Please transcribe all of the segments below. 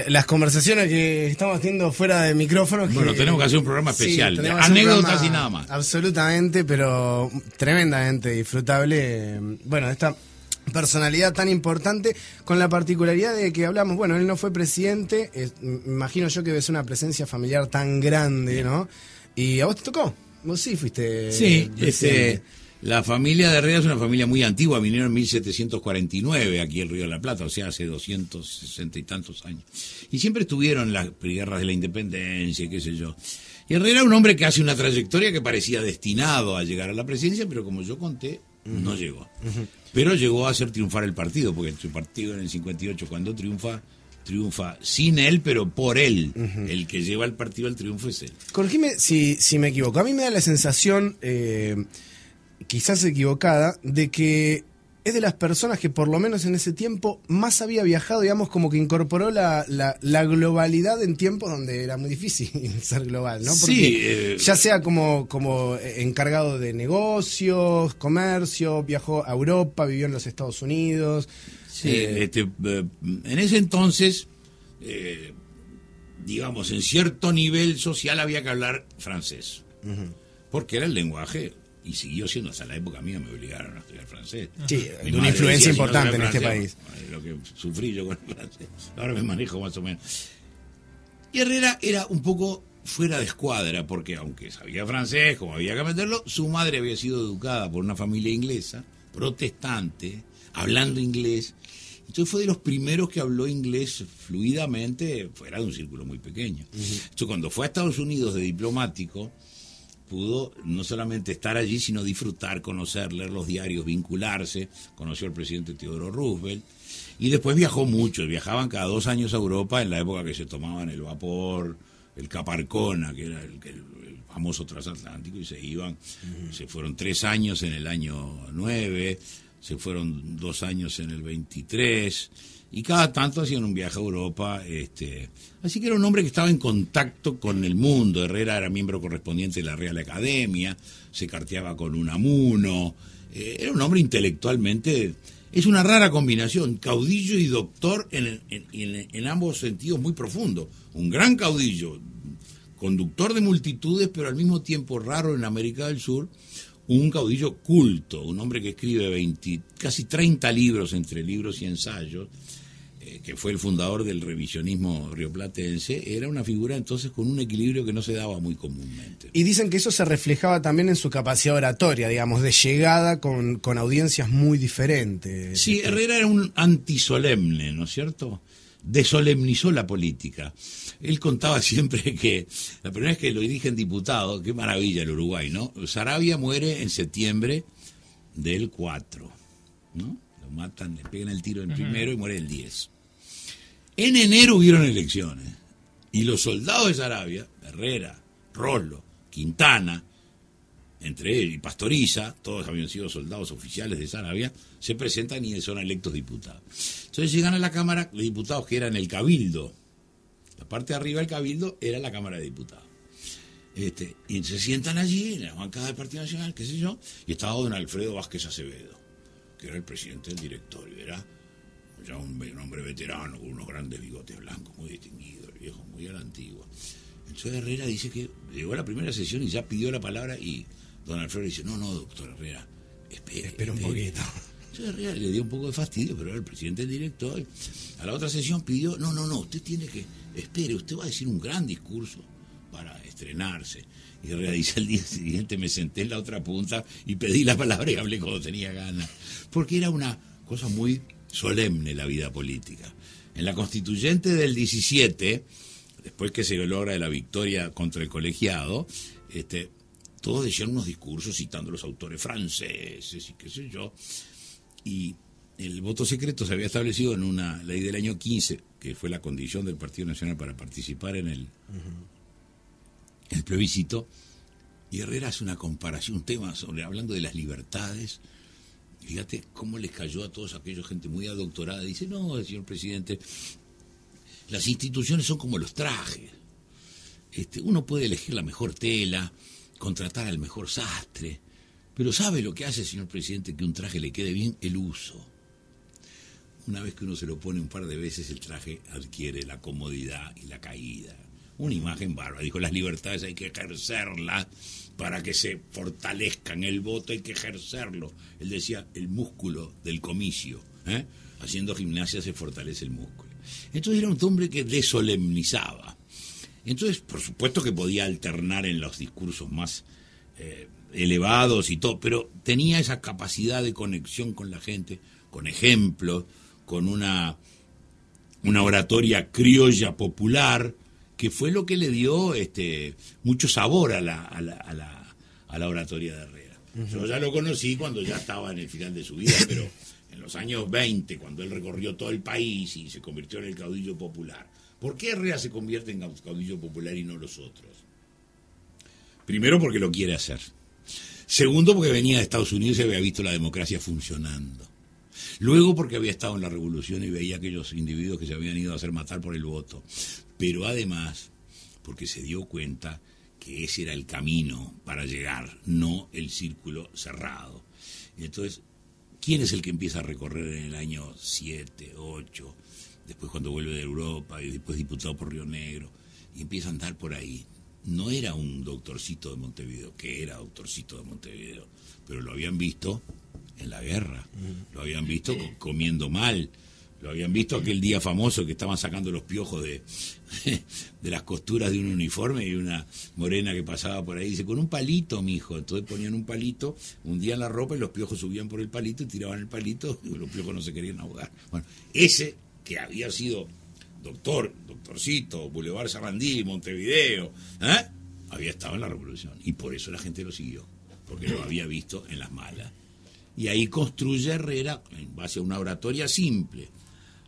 las conversaciones que estamos teniendo fuera de micrófono. Bueno, tenemos que hacer un programa especial, sí, de anécdotas y nada más. Absolutamente, pero tremendamente disfrutable. Bueno, esta personalidad tan importante, con la particularidad de que hablamos, bueno, él no fue presidente, imagino yo que ves una presencia familiar tan grande, ¿no? Y a vos te tocó, vos sí fuiste. Sí, la familia de Herrera es una familia muy antigua, vinieron en 1749 aquí al Río de la Plata, o sea, hace 260 y tantos años. Y siempre estuvieron las guerras de la independencia, qué sé yo. Y Herrera era un hombre que hace una trayectoria que parecía destinado a llegar a la presidencia, pero como yo conté, no llegó. Pero llegó a hacer triunfar el partido, porque el partido en el 58, cuando triunfa sin él, pero por él. El que lleva el partido al triunfo es él. Corregime si me equivoco. A mí me da la sensación, quizás equivocada, de que es de las personas que por lo menos en ese tiempo más había viajado, digamos, como que incorporó la globalidad en tiempos donde era muy difícil ser global, ¿no? Porque ya sea como encargado de negocios, comercio, viajó a Europa, vivió en los Estados Unidos. Sí, en ese entonces, digamos, en cierto nivel social había que hablar francés, porque era el lenguaje. Y siguió siendo, hasta la época mía me obligaron a estudiar francés. Sí, de una influencia importante en este país. Lo que sufrí yo con el francés, ahora me manejo más o menos. Y Herrera era un poco fuera de escuadra, porque aunque sabía francés, como había que aprenderlo, su madre había sido educada por una familia inglesa, protestante, hablando inglés. Entonces fue de los primeros que habló inglés fluidamente, fuera de un círculo muy pequeño. Entonces cuando fue a Estados Unidos de diplomático, pudo no solamente estar allí, sino disfrutar, conocer, leer los diarios, vincularse. Conoció al presidente Theodore Roosevelt. Y después viajó mucho. Viajaban cada 2 años a Europa en la época que se tomaban el vapor, el Caparcona, que era el famoso transatlántico, y se iban. Se fueron 3 años en el año 9, se fueron 2 años en el 23... Y cada tanto hacían un viaje a Europa. Así que era un hombre que estaba en contacto con el mundo. Herrera era miembro correspondiente de la Real Academia, se carteaba con Unamuno. Era un hombre intelectualmente. Es una rara combinación, caudillo y doctor en ambos sentidos muy profundo. Un gran caudillo, conductor de multitudes, pero al mismo tiempo raro en América del Sur. Un caudillo culto, un hombre que escribe casi 30 libros, entre libros y ensayos, que fue el fundador del revisionismo rioplatense. Era una figura entonces con un equilibrio que no se daba muy comúnmente. Y dicen que eso se reflejaba también en su capacidad oratoria, digamos, de llegada con audiencias muy diferentes. Sí, Herrera era un antisolemne, ¿no es cierto? Desolemnizó la política. Él contaba siempre que la primera vez que lo dirigen diputado, qué maravilla el Uruguay, ¿no? Saravia muere en septiembre del 4, ¿no? Lo matan, le pegan el tiro en primero y muere el 10. En enero hubieron elecciones y los soldados de Saravia, Herrera, Rollo, Quintana, entre ellos y Pastoriza, todos habían sido soldados oficiales de Saravia, se presentan y son electos diputados. Entonces llegan a la Cámara de Diputados, que era en el Cabildo. La parte de arriba del Cabildo era la Cámara de Diputados. Y se sientan allí, en la bancada del Partido Nacional, qué sé yo, y estaba don Alfredo Vázquez Acevedo, que era el presidente del directorio. Era ya un hombre veterano, con unos grandes bigotes blancos, muy distinguido, el viejo, muy a la antigua. Entonces Herrera dice que llegó a la primera sesión y ya pidió la palabra, y don Alfredo dice, no, doctor Herrera, espera un poquito. Entonces Herrera le dio un poco de fastidio, pero era el presidente del directorio. A la otra sesión pidió, no, usted tiene que, espere, usted va a decir un gran discurso para estrenarse. Y Herrera dice, al día siguiente me senté en la otra punta y pedí la palabra y hablé cuando tenía ganas. Porque era una cosa muy solemne la vida política. En la constituyente del 17, después que se logra la victoria contra el colegiado, todos decían unos discursos citando a los autores franceses y qué sé yo. Y el voto secreto se había establecido en una ley del año 15, que fue la condición del Partido Nacional para participar en el plebiscito. Y Herrera hace una comparación, un tema hablando de las libertades. Fíjate cómo les cayó a todos aquellos, gente muy adoctorada. Dice, no, señor presidente, las instituciones son como los trajes. Uno puede elegir la mejor tela, contratar al mejor sastre, pero ¿sabe lo que hace, señor presidente, que un traje le quede bien? El uso. una vez que uno se lo pone un par de veces, el traje adquiere la comodidad y la caída. Una imagen bárbara. Dijo, las libertades hay que ejercerlas para que se fortalezcan. El voto hay que ejercerlo. Él decía, el músculo del comicio. Haciendo gimnasia se fortalece el músculo. Entonces era un hombre que desolemnizaba. Entonces, por supuesto que podía alternar en los discursos más elevados y todo, pero tenía esa capacidad de conexión con la gente, con ejemplos, con una oratoria criolla popular, que fue lo que le dio mucho sabor a la oratoria de Herrera. Yo ya lo conocí cuando ya estaba en el final de su vida, pero en los años 20, cuando él recorrió todo el país y se convirtió en el caudillo popular. ¿Por qué Herrera se convierte en caudillo popular y no los otros? Primero, porque lo quiere hacer. Segundo, porque venía de Estados Unidos y había visto la democracia funcionando. Luego, porque había estado en la revolución y veía aquellos individuos que se habían ido a hacer matar por el voto. Pero además, porque se dio cuenta que ese era el camino para llegar, no el círculo cerrado. Y entonces, ¿quién es el que empieza a recorrer en el año 7, 8, después cuando vuelve de Europa y después diputado por Río Negro, y empieza a andar por ahí? No era un doctorcito de Montevideo, que era doctorcito de Montevideo, pero lo habían visto en la guerra, lo habían visto comiendo mal, lo habían visto aquel día famoso que estaban sacando los piojos de las costuras de un uniforme, y una morena que pasaba por ahí dice, con un palito, mijo. Entonces ponían un palito, hundían la ropa y los piojos subían por el palito y tiraban el palito y los piojos no se querían ahogar. Bueno, ese que había sido doctorcito, Boulevard Sarandí, Montevideo, había estado en la revolución, y por eso la gente lo siguió, porque lo había visto en las malas. Y ahí construye Herrera, en base a una oratoria simple,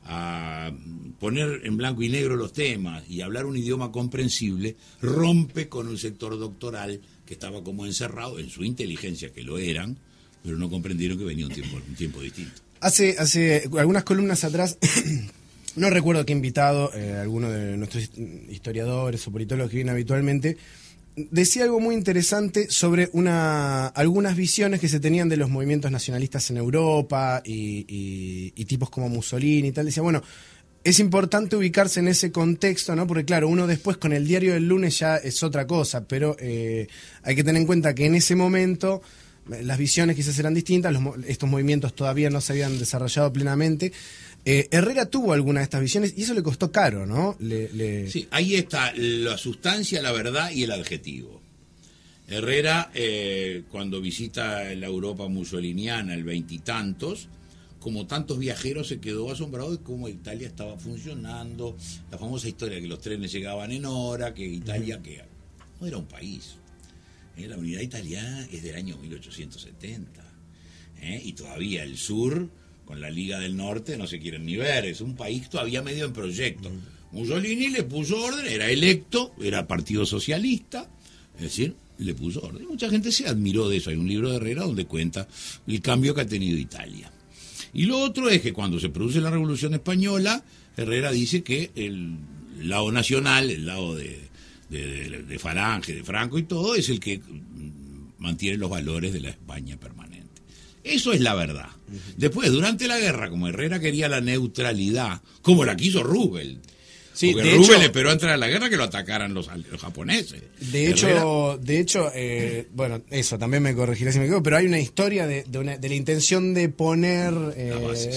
a poner en blanco y negro los temas y hablar un idioma comprensible, rompe con un sector doctoral que estaba como encerrado en su inteligencia, que lo eran, pero no comprendieron que venía un tiempo distinto. Hace algunas columnas atrás, no recuerdo qué invitado, alguno de nuestros historiadores o politólogos que vienen habitualmente, decía algo muy interesante sobre algunas visiones que se tenían de los movimientos nacionalistas en Europa y tipos como Mussolini y tal. Decía, bueno, es importante ubicarse en ese contexto, ¿no? Porque claro, uno después con el diario del lunes ya es otra cosa, pero hay que tener en cuenta que en ese momento las visiones quizás eran distintas, estos movimientos todavía no se habían desarrollado plenamente. Herrera tuvo alguna de estas visiones y eso le costó caro, ¿no? Sí, ahí está la sustancia, la verdad y el adjetivo. Herrera, cuando visita la Europa mussoliniana, el veintitantos, como tantos viajeros, se quedó asombrado de cómo Italia estaba funcionando, la famosa historia de que los trenes llegaban en hora, que Italia que no era un país. La unidad italiana es del año 1870, y todavía el sur con la Liga del Norte no se quieren ni ver, es un país todavía medio en proyecto. Mussolini le puso orden, era electo, era partido socialista, es decir, le puso orden. Mucha gente se admiró de eso, hay un libro de Herrera donde cuenta el cambio que ha tenido Italia. Y lo otro es que cuando se produce la Revolución Española, Herrera dice que el lado nacional, el lado de Falange, de Franco y todo, es el que mantiene los valores de la España permanente. Eso es la verdad. Después, durante la guerra, como Herrera quería la neutralidad, como la quiso Roosevelt. Sí, porque Roosevelt esperó entrar a la guerra que lo atacaran los japoneses. De hecho, bueno, eso también me corregiré si me equivoco, pero hay una historia de la intención de poner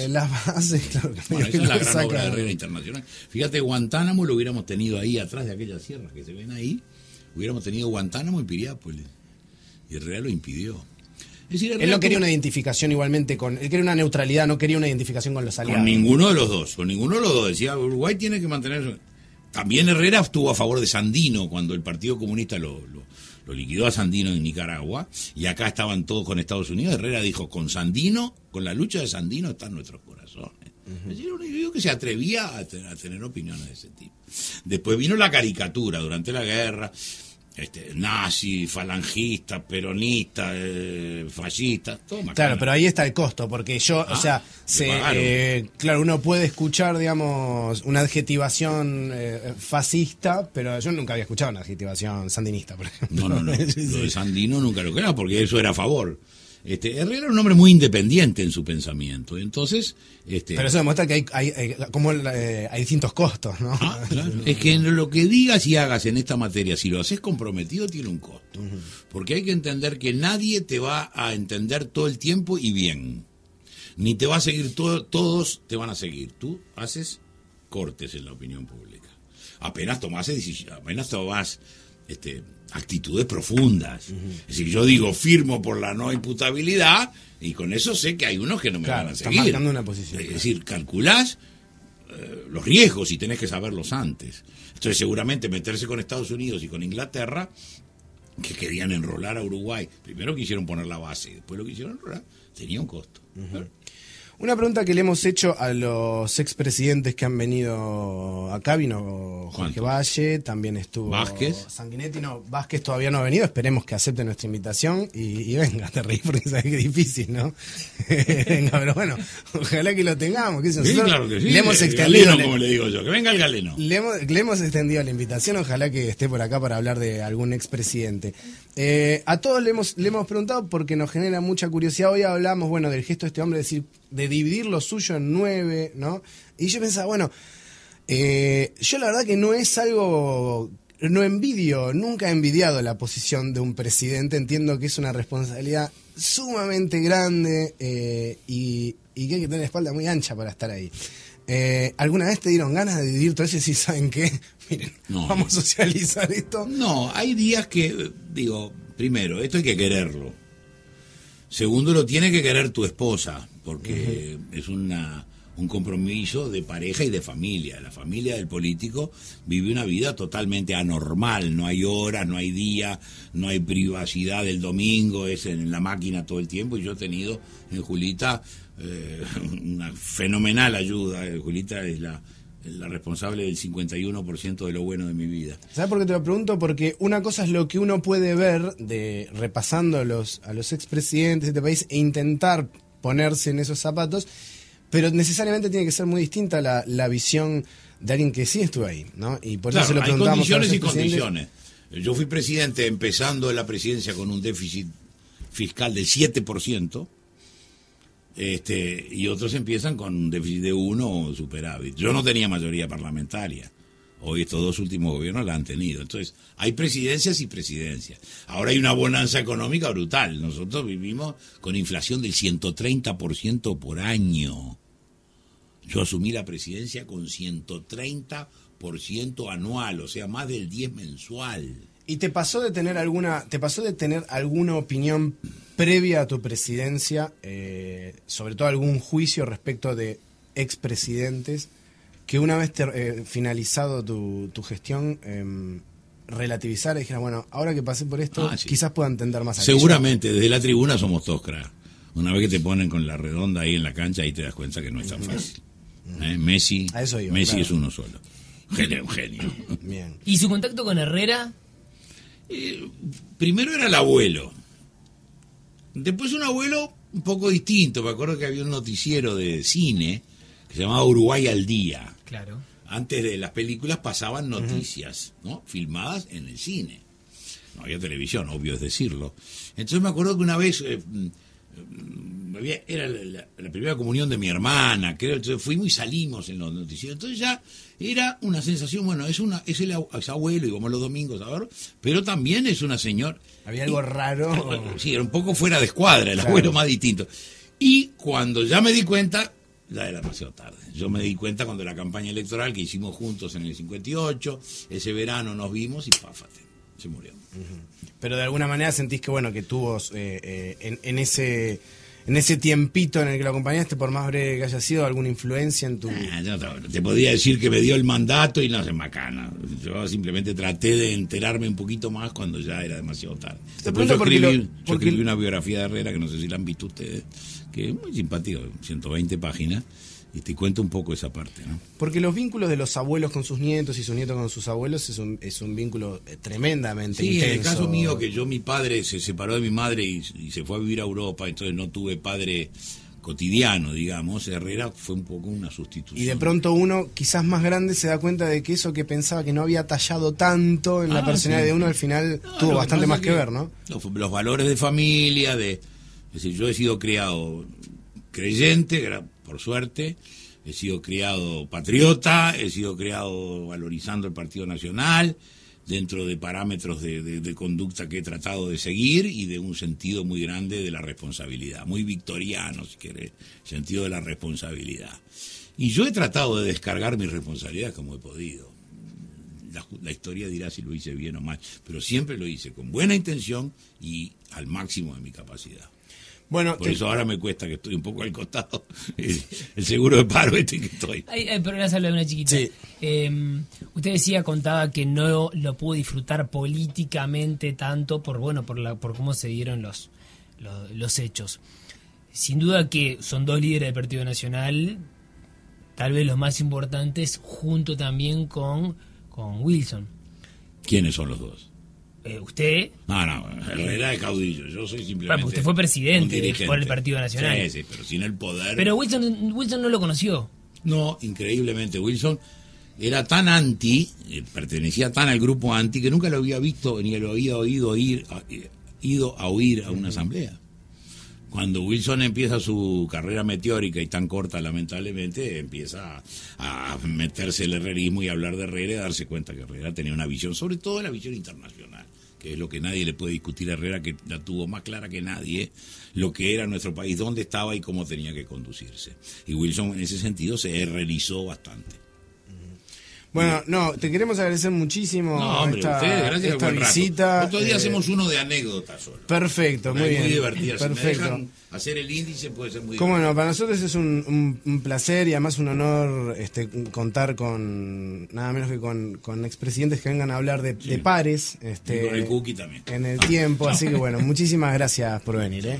las bases. Claro, bueno, esa es la gran obra de Herrera internacional. Fíjate, Guantánamo lo hubiéramos tenido ahí, atrás de aquellas sierras que se ven ahí, hubiéramos tenido Guantánamo y Piriápolis. Y Herrera lo impidió. Es decir, él no quería una identificación igualmente él quería una neutralidad, no quería una identificación con los aliados. Con ninguno de los dos, decía, Uruguay tiene que mantener. También Herrera estuvo a favor de Sandino cuando el Partido Comunista lo liquidó a Sandino en Nicaragua, y acá estaban todos con Estados Unidos. Herrera dijo, con Sandino, con la lucha de Sandino están nuestros corazones. Es decir, un individuo que se atrevía a tener opiniones de ese tipo. Después vino la caricatura durante la guerra, nazi, falangista, peronista, fascista, todo macana. Claro, pero ahí está el costo, porque claro, uno puede escuchar, digamos, una adjetivación fascista, pero yo nunca había escuchado una adjetivación sandinista, por ejemplo. No. Lo de Sandino nunca lo creaba, porque eso era a favor. Herrera era un hombre muy independiente en su pensamiento. Entonces, pero eso demuestra que hay distintos costos, ¿no? Claro. Es que en lo que digas y hagas en esta materia, si lo haces comprometido, tiene un costo. Porque hay que entender que nadie te va a entender todo el tiempo y bien. Ni te va a seguir todos te van a seguir. Tú haces cortes en la opinión pública. Apenas tomás actitudes profundas. Es decir, yo digo, firmo por la no imputabilidad y con eso sé que hay unos que no me van a seguir. Estás marcando una posición. Es decir, calculás los riesgos y tenés que saberlos antes. Entonces, seguramente meterse con Estados Unidos y con Inglaterra, que querían enrolar a Uruguay, primero quisieron poner la base, después lo quisieron enrolar, tenía un costo. Una pregunta que le hemos hecho a los expresidentes que han venido acá, vino Jorge Valle, también estuvo Vázquez. Sanguinetti, Vázquez todavía no ha venido, esperemos que acepte nuestra invitación y venga, te reís porque sabes que es difícil, ¿no? Venga, pero bueno, ojalá que lo tengamos. Que sí, claro que sí. Le hemos extendido, galeno, como le digo yo, que venga el galeno. Le hemos extendido la invitación, ojalá que esté por acá para hablar de algún expresidente. A todos le hemos preguntado porque nos genera mucha curiosidad. Hoy hablamos, bueno, del gesto de este hombre, de dividir lo suyo en 9, ¿no? Y yo pensaba, bueno, yo la verdad que no es algo, nunca he envidiado la posición de un presidente, entiendo que es una responsabilidad sumamente grande y que hay que tener la espalda muy ancha para estar ahí. ¿Alguna vez te dieron ganas de dividir todo eso y decir, ¿saben qué? Miren, vamos a socializar esto? No, hay días que, primero, esto hay que quererlo. Segundo, lo tiene que querer tu esposa, porque es un compromiso de pareja y de familia. La familia del político vive una vida totalmente anormal, no hay horas, no hay día, no hay privacidad del domingo, es en la máquina todo el tiempo, y yo he tenido en Julita una fenomenal ayuda. Julita es la responsable del 51% de lo bueno de mi vida. ¿Sabes por qué te lo pregunto? Porque una cosa es lo que uno puede ver repasando a los expresidentes de este país e intentar ponerse en esos zapatos, pero necesariamente tiene que ser muy distinta la visión de alguien que sí estuvo ahí, ¿no? Y por eso se lo preguntamos. Hay condiciones y condiciones. Yo fui presidente empezando la presidencia con un déficit fiscal del 7%. Y otros empiezan con un déficit de 1 o superávit. Yo no tenía mayoría parlamentaria. Hoy estos dos últimos gobiernos la han tenido. Entonces, hay presidencias y presidencias. Ahora hay una bonanza económica brutal. Nosotros vivimos con inflación del 130% por año. Yo asumí la presidencia con 130% anual, o sea, más del 10 mensual. ¿Y te pasó de tener alguna opinión previa a tu presidencia, sobre todo algún juicio respecto de expresidentes, que una vez finalizado tu gestión, relativizar y dijeras, bueno, ahora que pasé por esto, quizás pueda entender más aquello? Seguramente, desde la tribuna somos todos crack. Una vez que te ponen con la redonda ahí en la cancha, ahí te das cuenta que no es tan fácil. Messi claro. Es uno solo. Un genio. Bien. ¿Y su contacto con Herrera? Primero era el abuelo. Después un abuelo un poco distinto. Me acuerdo que había un noticiero de cine que se llamaba Uruguay al Día. Claro. Antes de las películas pasaban noticias, ¿no? Filmadas en el cine. No había televisión, obvio es decirlo. Entonces me acuerdo que una vez era la primera comunión de mi hermana, creo. Entonces fuimos y salimos en los noticieros. Entonces ya era una sensación, bueno, es abuelo y vamos los domingos a ver, pero también es una señora. Había algo raro. Sí, era un poco fuera de escuadra, el abuelo más distinto. Y cuando ya me di cuenta, ya era demasiado tarde. Yo me di cuenta cuando la campaña electoral que hicimos juntos en el 58, ese verano nos vimos y páfate, se murió. Pero de alguna manera sentís que bueno que tuvo en ese tiempito en el que lo acompañaste, por más breve que haya sido, alguna influencia en tu... te podría decir que me dio el mandato y no sé, macana. Yo simplemente traté de enterarme un poquito más cuando ya era demasiado tarde. Después yo escribí una biografía de Herrera, que no sé si la han visto ustedes, que es muy simpático, 120 páginas, y te cuento un poco esa parte, ¿no? Porque los vínculos de los abuelos con sus nietos y sus nietos con sus abuelos es un vínculo tremendamente intenso. Sí, en el caso mío, que mi padre se separó de mi madre y se fue a vivir a Europa, entonces no tuve padre cotidiano, digamos. Herrera fue un poco una sustitución. Y de pronto uno, quizás más grande, se da cuenta de que eso que pensaba que no había tallado tanto en la personalidad de uno, al final tuvo bastante más que ver, ¿no? Los valores de familia, de Es decir, yo he sido criado creyente, por suerte, he sido criado patriota, he sido criado valorizando el Partido Nacional, dentro de parámetros de conducta que he tratado de seguir y de un sentido muy grande de la responsabilidad, muy victoriano, si querés, sentido de la responsabilidad. Y yo he tratado de descargar mis responsabilidades como he podido. La historia dirá si lo hice bien o mal, pero siempre lo hice con buena intención y al máximo de mi capacidad. Bueno, por eso ahora me cuesta, que estoy un poco al costado, el seguro de paro que estoy. Pero le hablo de una chiquita. Sí. Usted contaba que no lo pudo disfrutar políticamente tanto por cómo se dieron los hechos. Sin duda que son dos líderes del Partido Nacional, tal vez los más importantes, junto también con Wilson. ¿Quiénes son los dos? Usted. No, Herrera es caudillo, yo soy simplemente. Usted fue presidente por el Partido Nacional. Sí, pero sin el poder. Pero Wilson no lo conoció. No, increíblemente. Wilson era tan pertenecía tan al grupo anti, que nunca lo había visto ni lo había ido a oír a una asamblea. Cuando Wilson empieza su carrera meteórica y tan corta, lamentablemente, empieza a meterse el herrerismo y a hablar de Herrera y a darse cuenta que Herrera tenía una visión, sobre todo la visión internacional, que es lo que nadie le puede discutir a Herrera, que la tuvo más clara que nadie, lo que era nuestro país, dónde estaba y cómo tenía que conducirse. Y Wilson en ese sentido se herrerizó bastante. Bueno, te queremos agradecer muchísimo esta visita. Otro día hacemos uno de anécdotas solo. Perfecto, muy bien. Muy divertidas. Perfecto. Si me dejan hacer el índice puede ser muy Cómo no, para nosotros es un placer y además un honor contar con nada menos que con expresidentes que vengan a hablar de pares. Y con el Cookie también. En el tiempo, así que bueno, muchísimas gracias por venir.